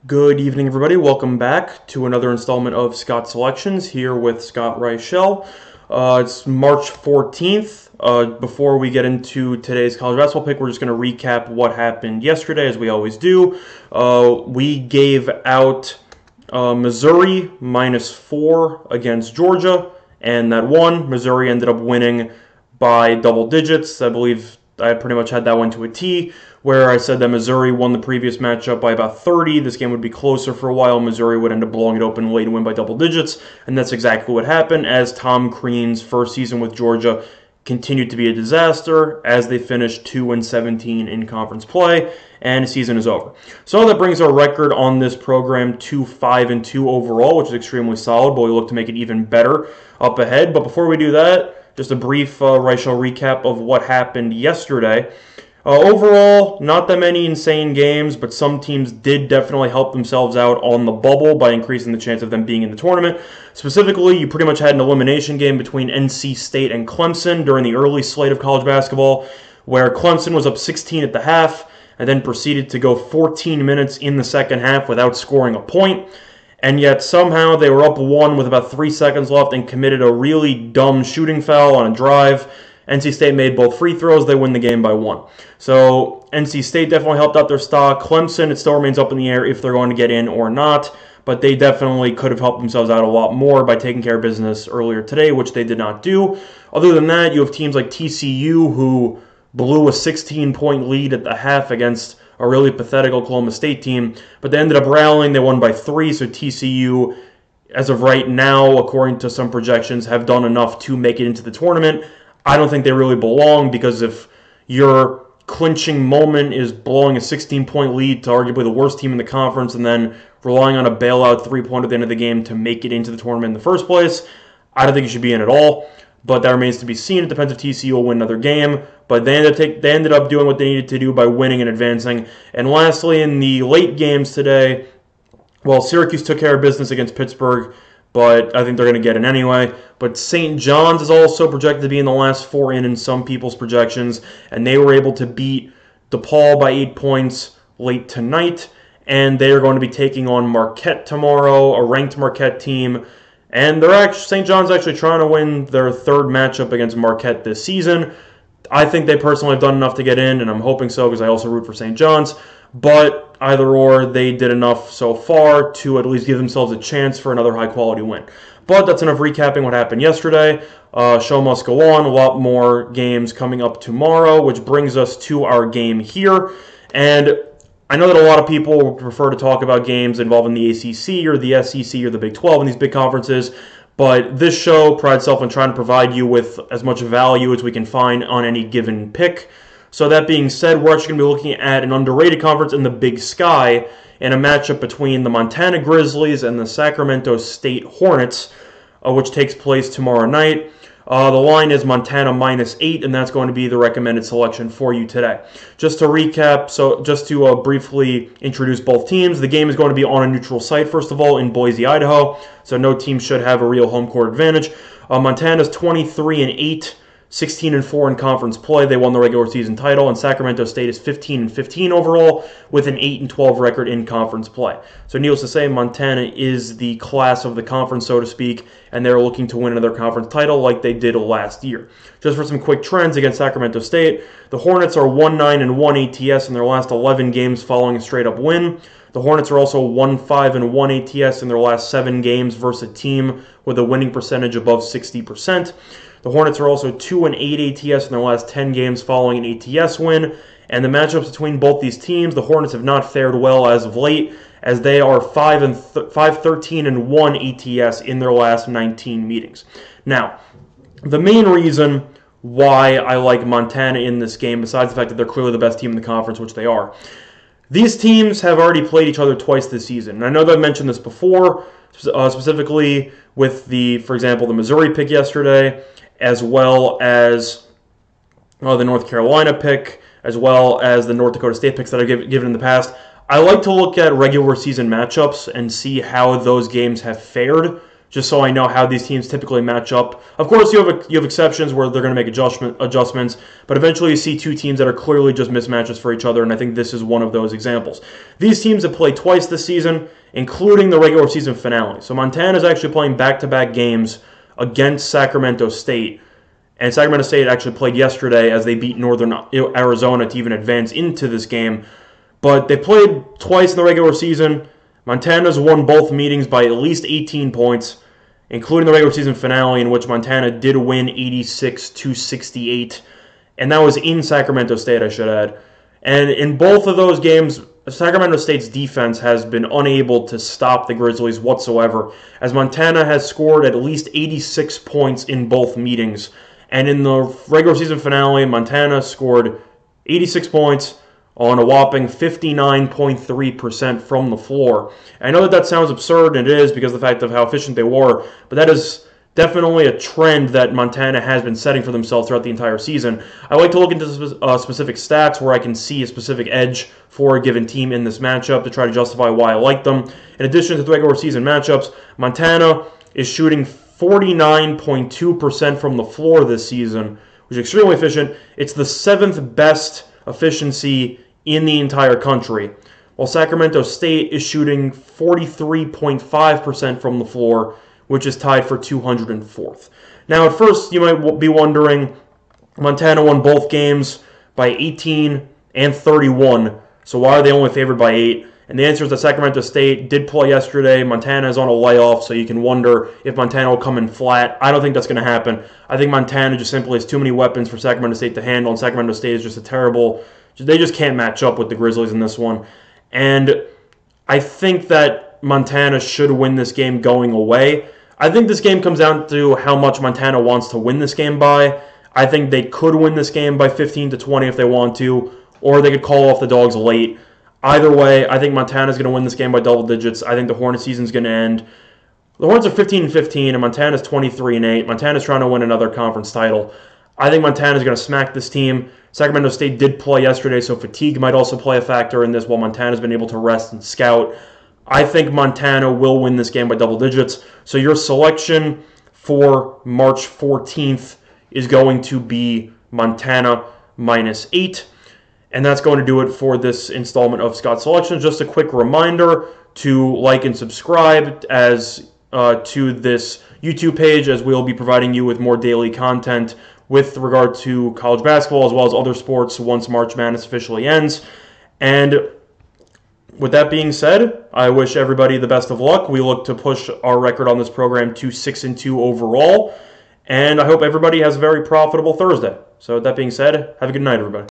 Good evening, everybody. Welcome back to another installment of Scott Selections here with Scott Reichel. It's March 14th. Before we get into today's college basketball pick, we're just going to recap what happened yesterday, as we always do. We gave out Missouri -4 against Georgia, and that won. Missouri ended up winning by double digits. I believe I pretty much had that one to a T, where I said that Missouri won the previous matchup by about 30. This game would be closer for a while. Missouri would end up blowing it open late and win by double digits, and that's exactly what happened, as Tom Crean's first season with Georgia continued to be a disaster as they finished 2-17 in conference play, and the season is over. So that brings our record on this program to 5-2 overall, which is extremely solid, but we look to make it even better up ahead. But before we do that, just a brief Reichel recap of what happened yesterday. Overall, not that many insane games, but some teams did definitely help themselves out on the bubble by increasing the chance of them being in the tournament. Specifically, you pretty much had an elimination game between NC State and Clemson during the early slate of college basketball, where Clemson was up 16 at the half and then proceeded to go 14 minutes in the second half without scoring a point. And yet somehow they were up 1 with about 3 seconds left and committed a really dumb shooting foul on a drive. NC State made both free throws. They win the game by 1. So NC State definitely helped out their stock. Clemson, it still remains up in the air if they're going to get in or not, but they definitely could have helped themselves out a lot more by taking care of business earlier today, which they did not do. Other than that, you have teams like TCU who blew a 16-point lead at the half against a really pathetic Oklahoma State team, but they ended up rallying. They won by 3, so TCU, as of right now, according to some projections, have done enough to make it into the tournament. I don't think they really belong, because if your clinching moment is blowing a 16-point lead to arguably the worst team in the conference and then relying on a bailout three-pointer at the end of the game to make it into the tournament in the first place, I don't think you should be in at all. But that remains to be seen. It depends if TCU will win another game. But they ended up doing what they needed to do by winning and advancing. And lastly, in the late games today, well, Syracuse took care of business against Pittsburgh, but I think they're going to get in anyway. But St. John's is also projected to be in the last 4 in some people's projections, and they were able to beat DePaul by 8 points late tonight. And they are going to be taking on Marquette tomorrow, a ranked Marquette team. And St. John's actually trying to win their third matchup against Marquette this season. I think they personally have done enough to get in, and I'm hoping so because I also root for St. John's. But either or, they did enough so far to at least give themselves a chance for another high-quality win. But that's enough recapping what happened yesterday. Show must go on. A lot more games coming up tomorrow, which brings us to our game here. And I know that a lot of people prefer to talk about games involving the ACC or the SEC or the Big 12 in these big conferences, but this show prides itself on trying to provide you with as much value as we can find on any given pick. So that being said, we're actually going to be looking at an underrated conference in the Big Sky in a matchup between the Montana Grizzlies and the Sacramento State Hornets, which takes place tomorrow night. The line is Montana -8, and that's going to be the recommended selection for you today. Just to recap, just to briefly introduce both teams, the game is going to be on a neutral site, first of all, in Boise, Idaho, so no team should have a real home court advantage. Montana's 23-8, 16-4 in conference play. They won the regular season title, and Sacramento State is 15-15 overall with an 8-12 record in conference play. So needless to say, Montana is the class of the conference, so to speak, and they're looking to win another conference title like they did last year. Just for some quick trends against Sacramento State, the Hornets are 1-9-1 ATS in their last 11 games following a straight-up win. The Hornets are also 1-5-1 ATS in their last 7 games versus a team with a winning percentage above 60%. The Hornets are also 2-8 ATS in their last 10 games following an ATS win. And the matchups between both these teams, the Hornets have not fared well as of late, as they are 5-13-1 ATS in their last 19 meetings. Now, the main reason why I like Montana in this game, besides the fact that they're clearly the best team in the conference, which they are, these teams have already played each other twice this season. And I know that I mentioned this before, specifically with for example, the Missouri pick yesterday, as well as the North Carolina pick, as well as the North Dakota State picks that I've given in the past. I like to look at regular season matchups and see how those games have fared, just so I know how these teams typically match up. Of course, you have exceptions where they're going to make adjustments, but eventually you see two teams that are clearly just mismatches for each other, and I think this is one of those examples. These teams have played twice this season, including the regular season finale. So Montana is actually playing back-to-back games against Sacramento State, and Sacramento State actually played yesterday as they beat Northern Arizona to even advance into this game. But they played twice in the regular season. Montana's won both meetings by at least 18 points, including the regular season finale in which Montana did win 86-68, and that was in Sacramento State, I should add. And in both of those games, Sacramento State's defense has been unable to stop the Grizzlies whatsoever, as Montana has scored at least 86 points in both meetings. And in the regular season finale, Montana scored 86 points on a whopping 59.3% from the floor. I know that sounds absurd, and it is because of the fact of how efficient they were, but that is definitely a trend that Montana has been setting for themselves throughout the entire season. I like to look into specific stats where I can see a specific edge for a given team in this matchup to try to justify why I like them. In addition to the regular season matchups, Montana is shooting 49.2% from the floor this season, which is extremely efficient. It's the 7th best efficiency in the entire country, while Sacramento State is shooting 43.5% from the floor, which is tied for 204th. Now, at first, you might be wondering, Montana won both games by 18 and 31, so why are they only favored by 8? And the answer is that Sacramento State did play yesterday. Montana is on a layoff, so you can wonder if Montana will come in flat. I don't think that's going to happen. I think Montana just simply has too many weapons for Sacramento State to handle, and Sacramento State is just they just can't match up with the Grizzlies in this one. And I think that Montana should win this game going away. I think this game comes down to how much Montana wants to win this game by. I think they could win this game by 15 to 20 if they want to, or they could call off the Dogs late. Either way, I think Montana's going to win this game by double digits. I think the Hornets season's going to end. The Hornets are 15-15, and Montana's 23-8. Montana's trying to win another conference title. I think Montana's going to smack this team. Sacramento State did play yesterday, so fatigue might also play a factor in this while Montana's been able to rest and scout. I think Montana will win this game by double digits. So your selection for March 14th is going to be Montana -8. And that's going to do it for this installment of Scott Selections. Just a quick reminder to like and subscribe to this YouTube page, as we'll be providing you with more daily content with regard to college basketball as well as other sports once March Madness officially ends. And with that being said, I wish everybody the best of luck. We look to push our record on this program to 6-2 overall. And I hope everybody has a very profitable Thursday. So with that being said, have a good night, everybody.